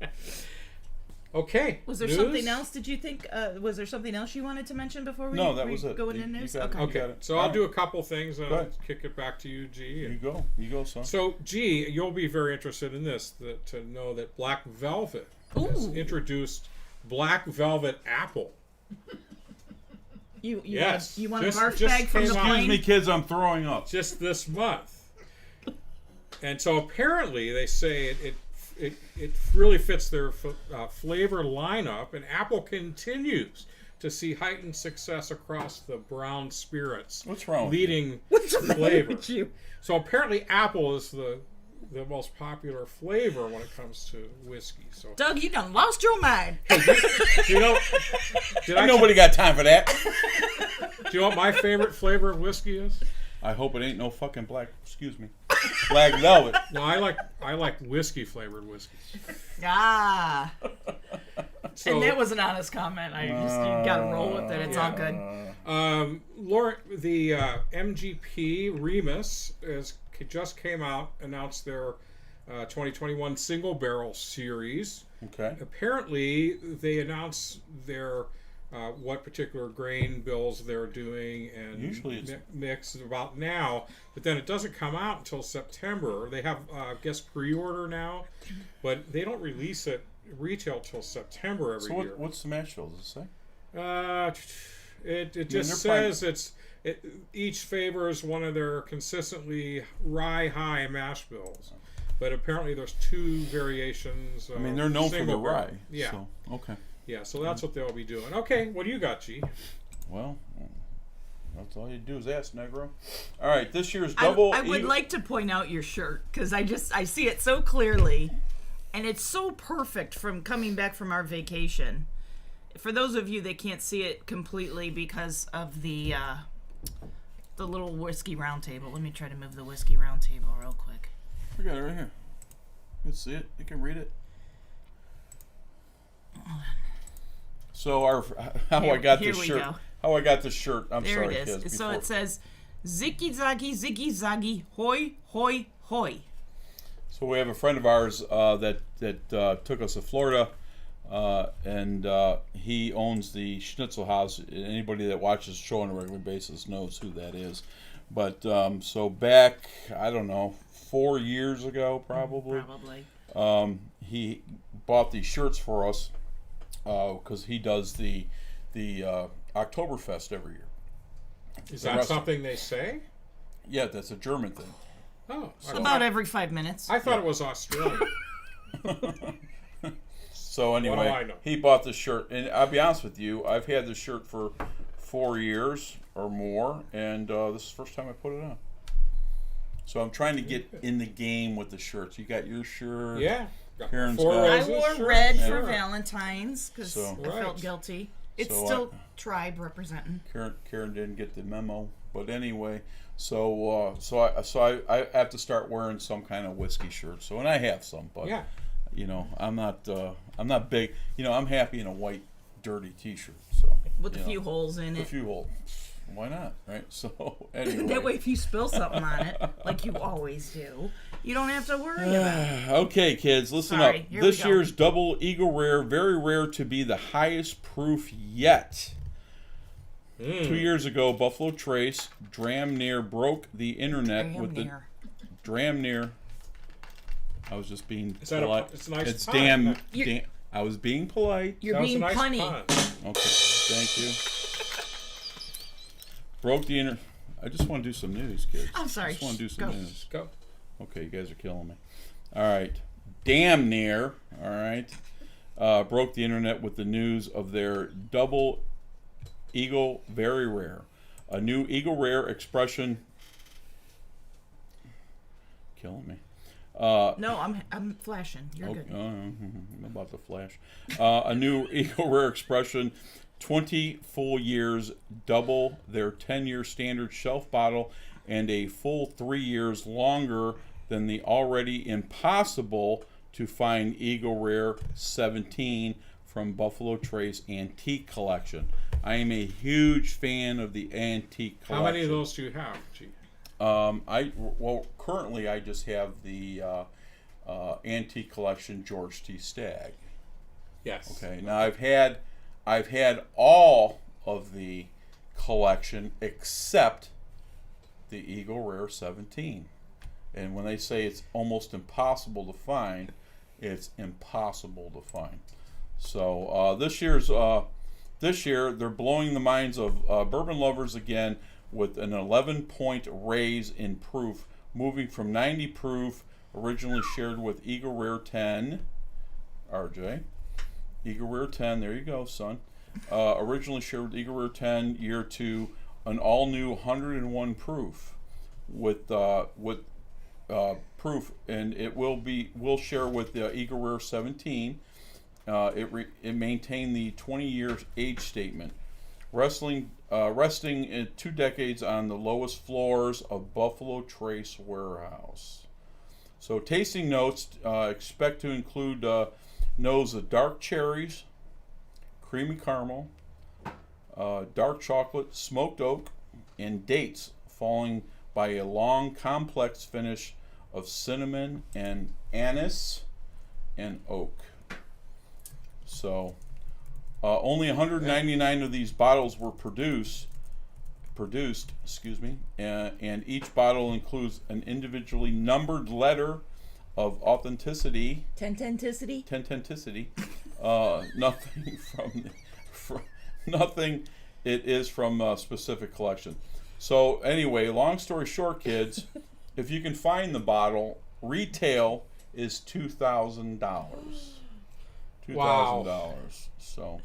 Okay. Was there news? something else? Did you think? Was there something else you wanted to mention before we? No, that was it. Go into You news. got it. Okay. Okay. got it. So All I'll right. do a couple things and Go I'll ahead. kick it back to you, G. You go, son. So, G, you'll be very interested in this, to know that Black Velvet has Ooh. introduced Black Velvet Apple. You Yes. you want a Just- barf just bag from came the out. plane? Excuse me, kids, I'm throwing up. Just this month. And so apparently they say it really fits their flavor lineup, and Apple continues to see heightened success across the brown spirits. What's wrong with leading What's the matter flavor. with you? So apparently Apple is the most popular flavor when it comes to whiskey. So Doug, you done lost your mind. do you know? Nobody got time for that. Do you know what my favorite flavor of whiskey is? I hope it ain't no fucking black velvet. No, I like whiskey flavored whiskey. Ah. So, And that was an honest comment. You gotta roll with it. It's all good. Laura, the MGP Remus just came out, announced their 2021 single barrel series. Okay. Apparently, they announced their what particular grain bills they're doing and Usually it's- mix about now, but then it doesn't come out until September. They have, I guess, pre-order now, but they don't release it retail till September every So year. what's the mash bill? Does it say? It just they're says each favors one of their consistently rye high mash bills, but apparently there's 2 variations. I mean, they're known for the single barrel. rye. Yeah, So, okay. yeah. So that's what they'll be doing. Okay, what do you got, G? Well, that's all you do is ask, Negro. All right, this year's I double. would like to point out your shirt because I see it so clearly, and it's so perfect from coming back from our vacation. For those of you that can't see it completely because of the little whiskey round table, let me try to move the whiskey round table real quick. I got it right here. You can see it. You can read it. So how I got Here this we shirt. go. How I got this shirt. I'm There sorry, it is. kids. So before- it says, "Ziggy zaggy, hoi, hoi, hoi." So we have a friend of ours that took us to Florida, and he owns the Schnitzel House. Anybody that watches the show on a regular basis knows who that is. But so back, I don't know, 4 years ago probably, he bought these shirts for us because he does the Oktoberfest every year. Is The that rest- something they say? Yeah, that's a German thing. Oh, About every 5 minutes. I thought it was Australian. So anyway, What do I know? he bought this shirt, and I'll be honest with you, I've had this shirt for 4 years or more, and this is the first time I put it on. So I'm trying to get in the game with the shirts. You got your shirt. Yeah. Got Karen's four got- I roses wore shirt. red Yeah. for Valentine's because So- I felt Right. guilty. It's So still tribe representing. Karen didn't get the memo, but anyway, so I have to start wearing some kind of whiskey shirt. So, and I have some, but Yeah. you know, I'm not big. You know, I'm happy in a white dirty T-shirt. So With you a few know, holes in a it. few holes. Why not, right? So anyway. That way, if you spill something on it, like you always do, you don't have to worry about it. Okay, kids, listen Sorry, up. here we This go. year's double Eagle Rare, very rare to be the highest proof yet. 2 years ago, Buffalo Trace Dramnir broke the internet Damn with the near. Dramnir. I was just being Is that polite. it's a nice It's pun. damn. You- I was being polite. You're That was a being nice punny. pun. Okay, thank you. Broke the internet. I just want to do some news, kids. I'm sorry. I just want to do some Go. news. Go. Okay, you guys are killing me. All right. Damn near. All right. Broke the internet with the news of their double Eagle Very Rare. A new Eagle Rare expression. Killing me. No, I'm flashing. You're good. I'm about to flash. A new Eagle Rare expression. 20 full years, double their 10-year standard shelf bottle, and a full 3 years longer than the already impossible to find Eagle Rare 17 from Buffalo Trace Antique Collection. I am a huge fan of the Antique Collection. How many of those do you have, G? Currently I just have the Antique Collection George T. Stagg. Yes. Okay, now I've had all of the collection except the Eagle Rare 17. And when they say it's almost impossible to find, it's impossible to find. So this year they're blowing the minds of bourbon lovers again with an 11-point raise in proof, moving from 90 proof, originally shared with Eagle Rare 10. RJ. Eagle Rare 10, there you go, son. Originally shared with Eagle Rare 10, year 2, an all-new 101 proof with proof, and it will share with the Eagle Rare 17. It maintained the 20 years age statement, resting in 2 decades on the lowest floors of Buffalo Trace warehouse. So tasting notes expect to include nose of dark cherries, creamy caramel, dark chocolate, smoked oak, and dates, following by a long, complex finish of cinnamon and anise and oak. So, Only 199 of these bottles were produced, and each bottle includes an individually numbered letter of authenticity. Tententicity? Nothing nothing. It is from a specific collection. So anyway, long story short, kids, if you can find the bottle, retail is $2,000. $2,000.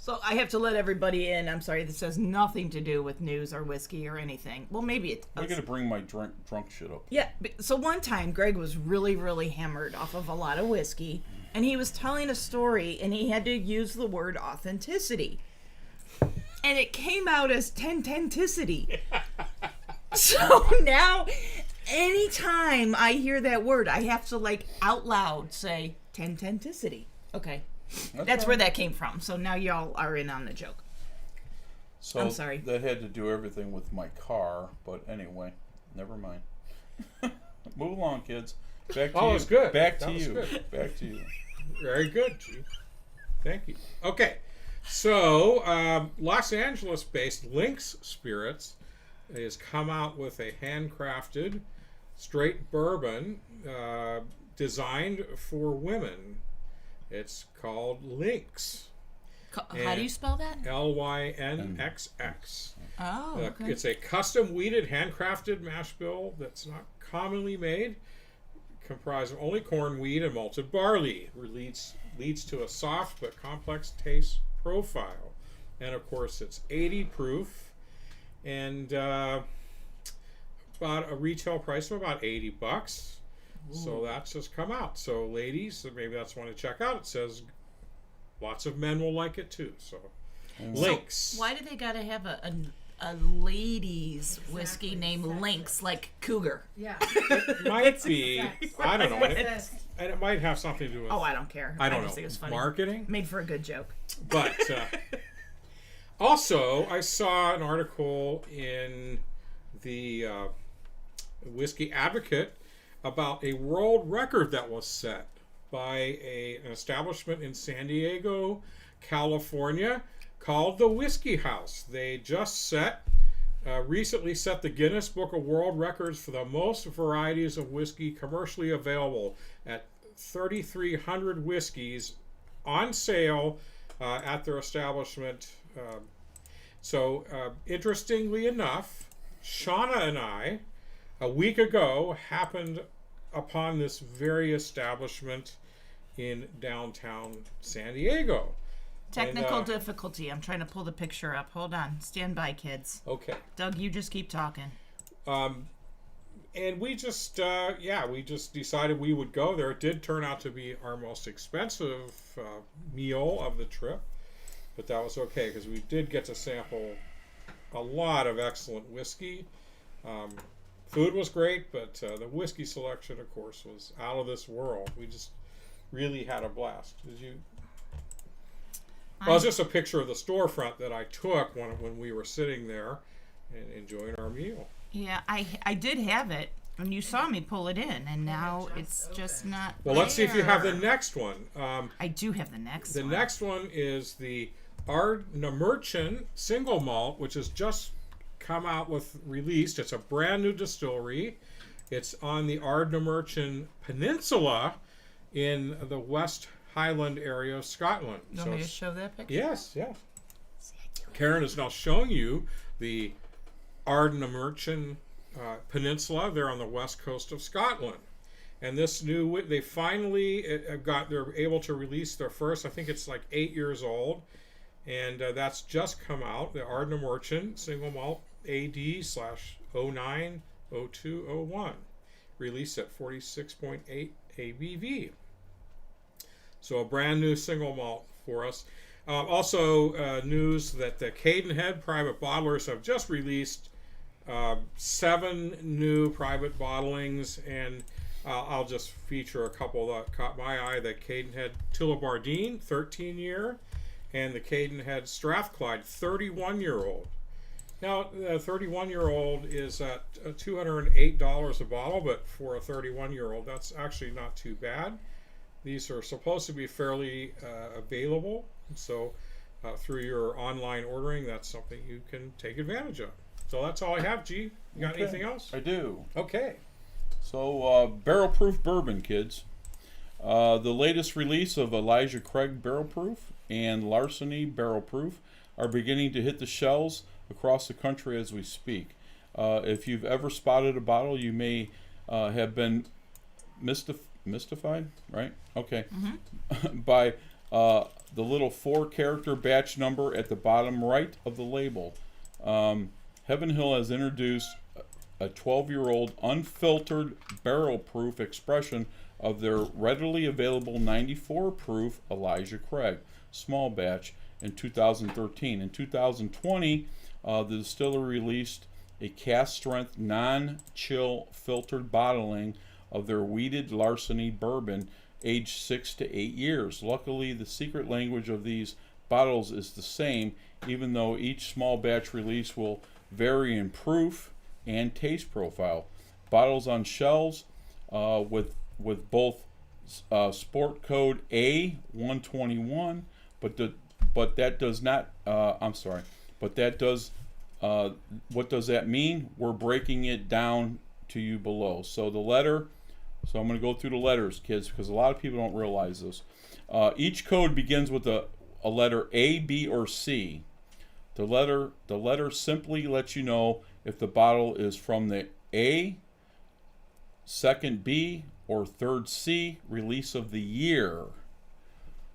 So I have to let everybody in. I'm sorry, this has nothing to do with news or whiskey or anything. Well, maybe it I'm does. gonna bring my drunk shit up. Yeah, so one time Greg was really, really hammered off of a lot of whiskey, and he was telling a story, and he had to use the word authenticity. And it came out as tententicity. So now, anytime I hear that word, I have to, like, out loud say tententicity. Okay. That's where that came from. So now y'all are in on the joke. So I'm sorry. That had to do everything with my car, but anyway, never mind. Move along, kids. Back to you. it's good. Back That to was you. good. Back to you. Very good, Chief. Thank you. Okay, so Los Angeles-based Lynx Spirits has come out with a handcrafted straight bourbon designed for women. It's called Lynx. How do you spell that? Lynxx. Oh, okay. It's a custom wheated, handcrafted mash bill that's not commonly made, comprised of only corn, wheat, and malted barley. Leads to a soft but complex taste profile. And of course, it's 80 proof, and about a retail price of about $80. So that's just come out. So ladies, maybe that's one to check out. It says lots of men will like it too. So Lynx. So why do they gotta have a ladies whiskey named Lynx, like Cougar? Yeah. It might be. I don't know. Yes. And it might have something to do with. Oh, I don't care. I don't just know. think it was funny. Marketing. Made for a good joke. But also, I saw an article in the Whiskey Advocate about a world record that was set by an establishment in San Diego, California, called the Whiskey House. They just recently set the Guinness Book of World Records for the most varieties of whiskey commercially available at 3,300 whiskeys on sale at their establishment. Interestingly enough, Shauna and I, a week ago, happened upon this very establishment in downtown San Diego. Technical difficulty. I'm trying to pull the picture up. Hold on. Stand by, kids. Okay. Doug, you just keep talking. And we just decided we would go there. It did turn out to be our most expensive meal of the trip, but that was okay because we did get to sample a lot of excellent whiskey. Food was great, but the whiskey selection, of course, was out of this world. We just really had a blast. Did you? Well, it's just a picture of the storefront that I took when we were sitting there and enjoying our meal. Yeah, I did have it, and you saw me pull it in, and now it's just not. Well, let's see if you have the there. next one. I do have the next The one. next one is the Ardnamurchan single malt, which has just come out released. It's a brand new distillery. It's on the Ardnamurchan Peninsula in the West Highland area of Scotland. You want me to show that picture? Yes, yes. Karen is now showing you the Ardnamurchan Peninsula. They're on the west coast of Scotland. And this new, they're able to release their first, I think it's like 8 years old. And that's just come out, the Ardnamurchan single malt AD/090201, released at 46.8 ABV. So a brand new single malt for us. Also, news that the Cadenhead private bottlers have just released 7 new private bottlings, and I'll just feature a couple that caught my eye. The Cadenhead Tullibardine, 13-year, and the Cadenhead Strathclyde, 31-year-old. Now, the 31-year-old is at $208 a bottle, but for a 31-year-old, that's actually not too bad. These are supposed to be fairly available, so through your online ordering, that's something you can take advantage of. So that's all I have, G. You got Okay. anything else? I do. Okay. So, Barrel Proof Bourbon, kids. The latest release of Elijah Craig Barrel Proof and Larceny Barrel Proof are beginning to hit the shelves across the country as we speak. If you've ever spotted a bottle, you may have been mystified, right? Okay. By the little 4-character batch number at the bottom right of the label. Heaven Hill has introduced a 12-year-old unfiltered barrel proof expression of their readily available 94 proof Elijah Craig small batch in 2013. In 2020, the distillery released a cast strength non-chill filtered bottling of their weeded Larceny bourbon aged 6 to 8 years. Luckily, the secret language of these bottles is the same, even though each small batch release will vary in proof and taste profile. Bottles on shelves with both sport code A121, but that does not. But that does. What does that mean? We're breaking it down to you below. So the letter. So I'm going to go through the letters, kids, because a lot of people don't realize this. Each code begins with a letter A, B, or C. The letter simply lets you know if the bottle is from the A, second B, or third C release of the year.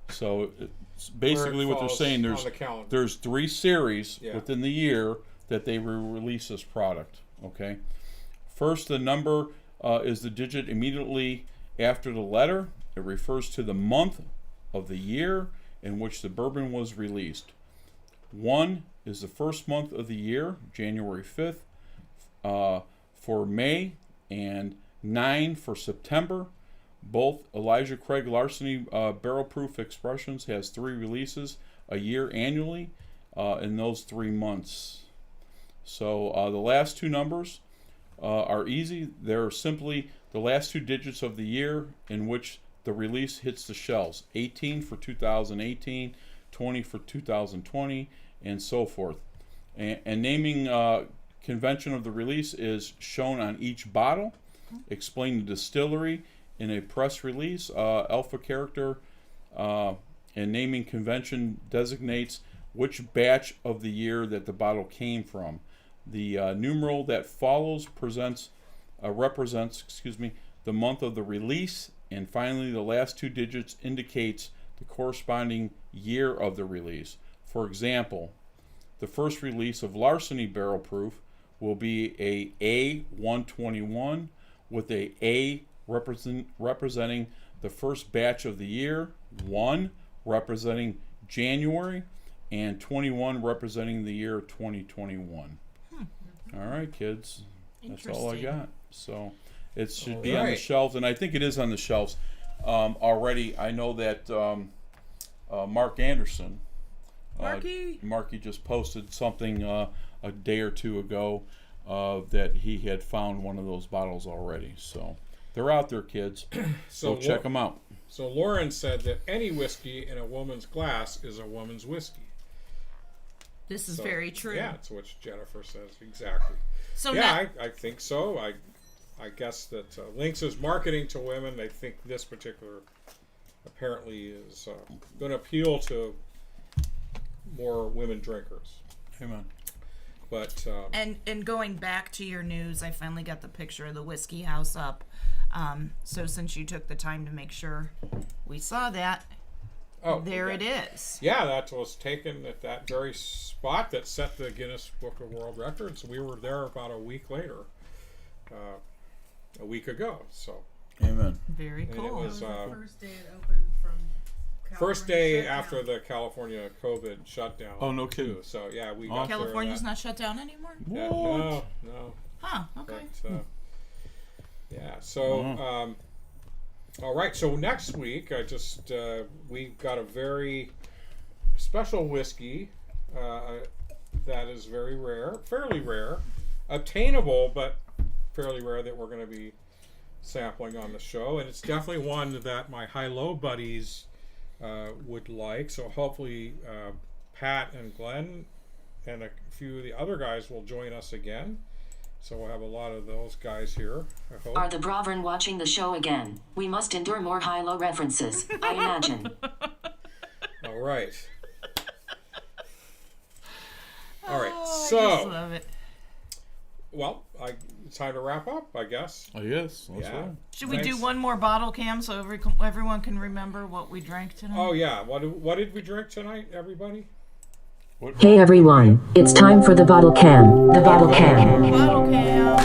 So it's basically what they're falls saying, on the calendar. there's 3 series Yeah. within the year that they will release this product. Okay. First, the number is the digit immediately after the letter. It refers to the month of the year in which the bourbon was released. 1 is the first month of the year, January 5th, for May, and 9 for September. Both Elijah Craig Larceny Barrel Proof Expressions has 3 releases a year annually in those 3 months. So the last 2 numbers are easy. They're simply the last 2 digits of the year in which the release hits the shelves. 18 for 2018, 20 for 2020, and so forth. And naming convention of the release is shown on each bottle. Explain the distillery in a press release. Alpha character and naming convention designates which batch of the year that the bottle came from. The numeral that follows represents the month of the release, and finally the last 2 digits indicates the corresponding year of the release. For example, the first release of Larceny Barrel Proof will be a A121 with a A representing the first batch of the year, 1 representing January, and 21 representing the year 2021. All right, kids. That's all I got. So it should be on the Alright. shelves, and I think it is on the shelves already. I know that Mark Anderson, Marky just posted something a day or 2 ago that he had found one of those bottles already. So they're out there, kids. So check them out. So Lauren said that any whiskey in a woman's glass is a woman's whiskey. This is So, very true. Yeah, it's what Jennifer says exactly. So Yeah, I think so. I guess that Lynx is marketing to women. They think this particular apparently is going to appeal to more women drinkers. Amen. But and going back to your news, I finally got the picture of the whiskey house up. So since you took the time to make sure we saw that, there it is. Yeah, that was taken at that very spot that set the Guinness Book of World Records. We were there about a week later, a week ago. So Amen. Very And cool. it was, the first day it opened from first California day shutdown. after the California COVID shutdown. Oh, no kidding. too. So yeah, we Oh. got there California's that- not shut down anymore? Yeah, no. Huh, okay. But, yeah. So, all right. So next week, we got a very special whiskey that is very rare, fairly rare, obtainable, but fairly rare that we're going to be sampling on the show, and it's definitely one that my high-low buddies would like. So hopefully, Pat and Glenn and a few of the other guys will join us again. So we'll have a lot of those guys here, I hope. Are the Bravern watching the show again? We must endure more high-low references, I imagine. All right. All right, Oh, I just so, love it. well, it's time to wrap up, I guess. Oh, yes. That's Yeah. right. Should we do Thanks. one more bottle, Cam, so everyone can remember what we drank tonight? Oh, yeah. What did we drink tonight, everybody? What? Hey everyone, it's time for the bottle can. The bottle can. Bottle Cam.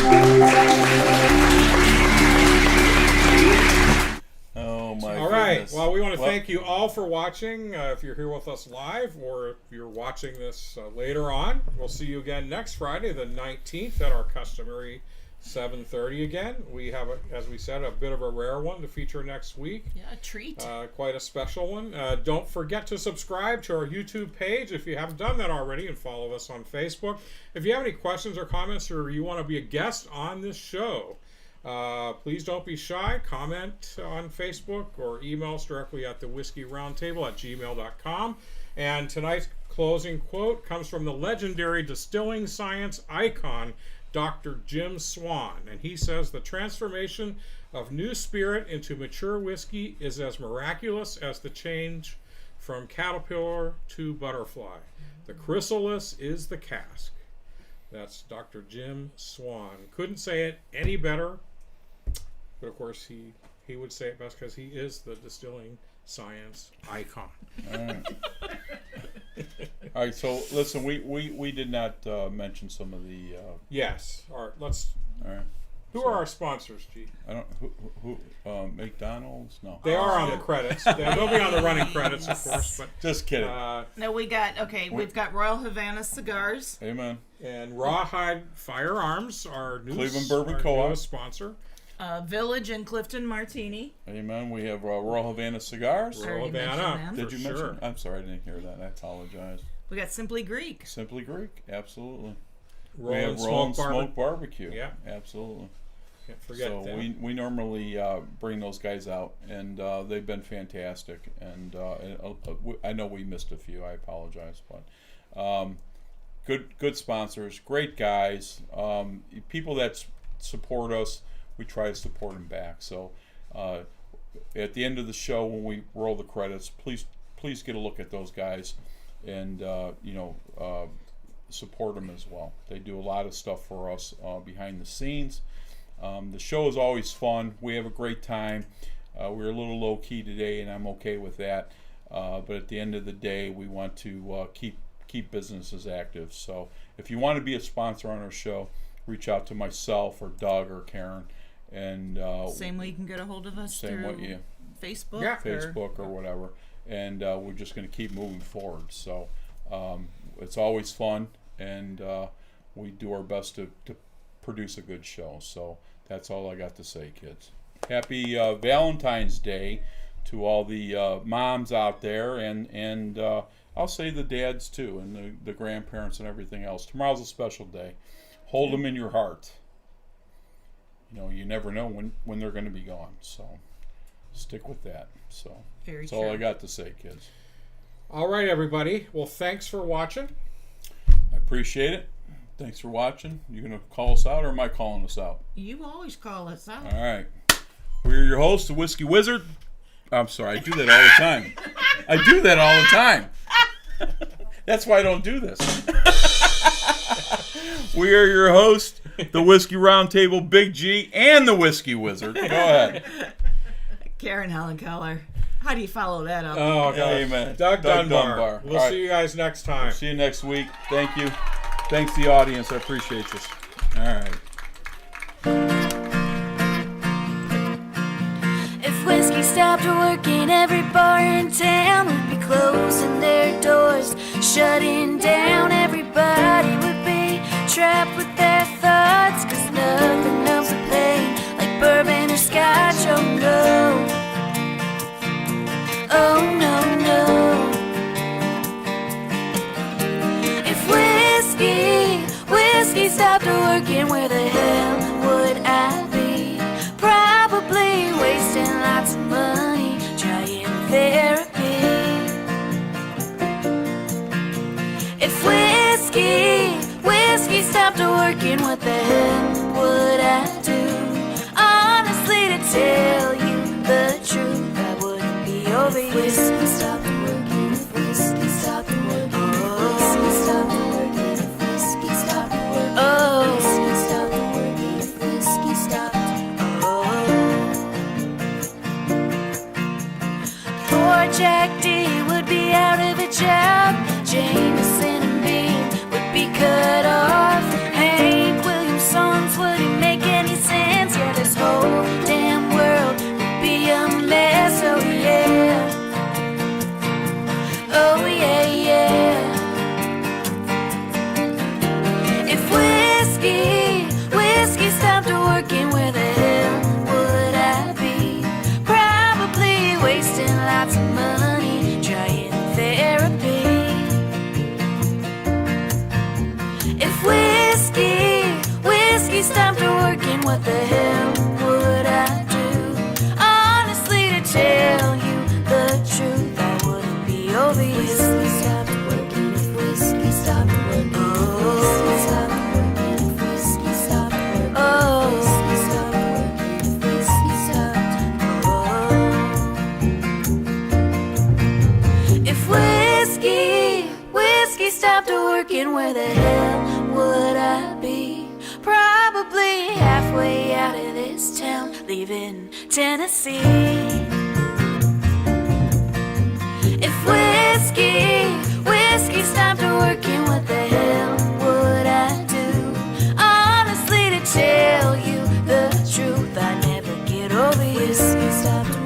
Oh, my All right. goodness. Well, we want to thank you all for watching. If you're here with us live, or if you're watching this later on, we'll see you again next Friday, the 19th, at our customary 7:30 again. We have, as we said, a bit of a rare one to feature next week. Yeah, a treat. Quite a special one. Don't forget to subscribe to our YouTube page if you haven't done that already, and follow us on Facebook. If you have any questions or comments, or you want to be a guest on this show, please don't be shy. Comment on Facebook or email us directly at thewhiskeyroundtable@gmail.com. And tonight's closing quote comes from the legendary distilling science icon, Dr. Jim Swan. And he says, "The transformation of new spirit into mature whiskey is as miraculous as the change from caterpillar to butterfly. The chrysalis is the cask." That's Dr. Jim Swan. Couldn't say it any better. But of course, he would say it best because he is the distilling science icon. All right, so listen, we did not mention some of the. Yes. All right. Let's. All right. Who are our sponsors, G? I don't who McDonald's? No. They are on the credits. They'll be on the running credits, of course. But Just kidding. No, we've got Royal Havana Cigars. Amen. and Rawhide Firearms, our new Cleveland Bourbon our Co-op. newest sponsor. Village and Clifton Martini. Amen. We have Royal Havana Cigars. I already Havana. mentioned them. Did you mention? sure. I'm sorry, I didn't hear that. I apologize. We got Simply Greek. Simply Greek, absolutely. We Rolling have Rolling Smoke Smoke Barbecue. Yeah. absolutely. Can't forget So that. we normally bring those guys out, and they've been fantastic. And I know we missed a few. I apologize, but good sponsors, great guys, people that support us. We try to support them back. So at the end of the show, when we roll the credits, please get a look at those guys, and support them as well. They do a lot of stuff for us behind the scenes. The show is always fun. We have a great time. We're a little low key today, and I'm okay with that. But at the end of the day, we want to keep businesses active. So if you want to be a sponsor on our show, reach out to myself or Doug or Karen. And Same way you can get a hold of us Same through way, yeah. Facebook. Yeah. Facebook or whatever. And we're just going to keep moving forward. So it's always fun, and we do our best to produce a good show. So that's all I got to say, kids. Happy Valentine's Day to all the moms out there, and I'll say the dads too, and the grandparents and everything else. Tomorrow's a special day. Hold them in your heart. You never know when they're going to be gone. So stick with that. So Very that's true. all I got to say, kids. All right, everybody. Well, thanks for watching. I appreciate it. Thanks for watching. You going to call us out, or am I calling us out? You always call us out. All right. We're your hosts, the Whiskey Wizard. I'm sorry, I do that all the time. I do that all the time. That's why I don't do this. We are your hosts, the Whiskey Roundtable, Big G, and the Whiskey Wizard. Go ahead. Karen Helen Keller. How do you follow that up? Oh, God. Amen. Doug Dunbar. Dunbar. We'll All right. see you guys next time. See you next week. Thank you. Thanks to the audience. I appreciate you. All right. If whiskey stopped working, every bar in town would be closing their doors, shutting down. Everybody would be trapped with their thoughts, 'cause nothing else would play like bourbon or scotch. Oh no, oh no, no. If whiskey stopped working, where the hell would I be? Probably wasting lots of money trying therapy. If whiskey stopped working, what the hell would I do? Honestly, to tell you the truth, I wouldn't be over you. If whiskey stopped working, if whiskey stopped working, if whiskey stopped working, if whiskey stopped working, oh, whiskey stopped working, if whiskey stopped, oh. Poor Jack D would be out of a job. Jameson and Bean would be cut off. Hank Williams songs wouldn't make any sense. Yeah, this whole damn world would be a mess. Oh yeah, oh yeah, yeah. If whiskey stopped working, where the hell would I be? Probably wasting lots of money trying therapy. If whiskey stopped working, what the hell would I do? Honestly, to tell you the truth, I wouldn't be over you. If whiskey stopped working, if whiskey stopped working, if whiskey stopped working, if whiskey stopped working, oh, whiskey stopped working, if whiskey stopped, oh. If whiskey stopped working, where the hell would I be? Probably halfway out of this town, leaving Tennessee. If whiskey stopped working, what the hell would I do? Honestly, to tell you the truth, I never get over you. Whiskey stopped